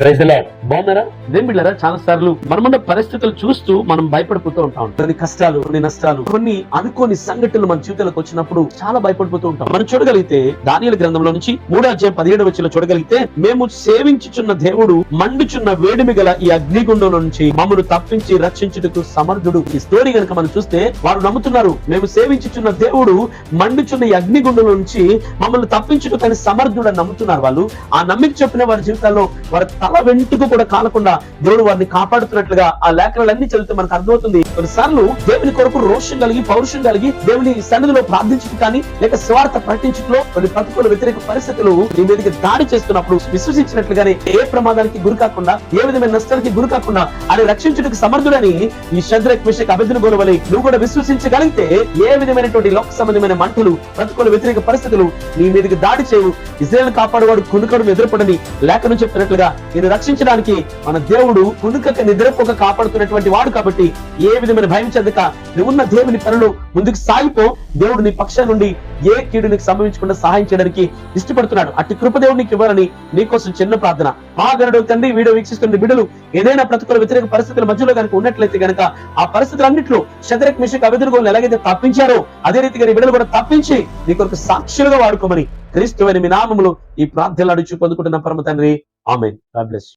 బాగున్నారా? బిడ్డలారా, చాలా సార్లు మనమున్న పరిస్థితులు చూస్తూ మనం భయపడిపోతూ ఉంటాం. కొన్ని కష్టాలు, కొన్ని నష్టాలు, కొన్ని అనుకోని సంఘటనలు మన జీవితాలకు వచ్చినప్పుడు చాలా భయపడిపోతూ ఉంటాం. మనం చూడగలిగితే దానియేలు గ్రంథంలో నుంచి 3:17 చూడగలిగితే, మేము సేవించుచున్న దేవుడు మండుచున్న వేడిమి గల ఈ అగ్నిగుండం నుంచి మమ్మల్ని తప్పించి రక్షించుటకు సమర్థుడు. ఈ స్టోరీ కనుక మనం చూస్తే వారు నమ్ముతున్నారు, మేము సేవించుచున్న దేవుడు మండుచున్న ఈ అగ్నిగుండం నుంచి మమ్మల్ని తప్పించుటకు సమర్థుడు అని నమ్ముతున్నారు. వాళ్ళు ఆ నమ్మిక చెప్పిన వారి జీవితాల్లో వారి తల వెంటుకు కూడా కాలకుండా దేవుడు వారిని కాపాడుతున్నట్లుగా ఆ లేఖనాలన్నీ చదివితే మనకు అర్థమవుతుంది. కొన్నిసార్లు దేవుని కొరకు రోషం కలిగి, పౌరుషం కలిగి దేవుని సన్నిధిలో ప్రార్థించడం కానీ, లేక స్వార్థ ప్రకటించడంలో కొన్ని ప్రతికూల వ్యతిరేక పరిస్థితులు నీ మీదకి దాడి చేస్తున్నప్పుడు విశ్వసించినట్లుగానే ఏ ప్రమాదానికి గురి కాకుండా, ఏ విధమైన నష్టానికి గురి కాకుండా ఆయన రక్షించుటకు సమర్థుడని ఈ షద్రక్, మెషక్, అబేద్నెగోల వలె నువ్వు కూడా విశ్వసించగలిగితే ఏ విధమైనటువంటి లోక సంబంధమైన మంటలు, ప్రతికూల వ్యతిరేక పరిస్థితులు నీ మీదకి దాడి చేయవు. ఇజ్రాయేల్ కాపాడువాడు కునుకడు ఎదురుపడని లేఖనం చెప్తున్నట్లుగా నేను రక్షించడానికి మన దేవుడు కునుకక నిద్రపోక కాపాడుతున్నటువంటి వాడు. కాబట్టి ఏ విధమైన భయం చెందక నువ్వున్న దేవుని పనులు ముందుకు సాగిపో. దేవుడు నీ పక్షం నుండి ఏ కీడు నీకు సంభవించకుండా సహాయం చేయడానికి ఇష్టపడుతున్నాడు. అట్టి కృపదేవుడు నీకు ఇవ్వాలని నీకోసం చిన్న ప్రార్థన. మహాగణుడు తండ్రి, వీడియో వీక్షిస్తున్న బిడ్డలు ఏదైనా ప్రతికూల వ్యతిరేక పరిస్థితుల మధ్యలో కనుక ఉన్నట్లయితే కనుక ఆ పరిస్థితులన్నింటిలో షద్రక్, మెషక్, అబేద్నెగోలను ఎలాగైతే తప్పించారో అదే రీతిగా నీ బిడ్డలు కూడా తప్పించి నీ కొరకు సాక్షులుగా వాడుకోమని క్రీస్తు అని మీ నామములో ఈ ప్రార్థనలు అడుచు పొందుకుంటున్న పరమ తండ్రి. ఆమేన్. God bless you.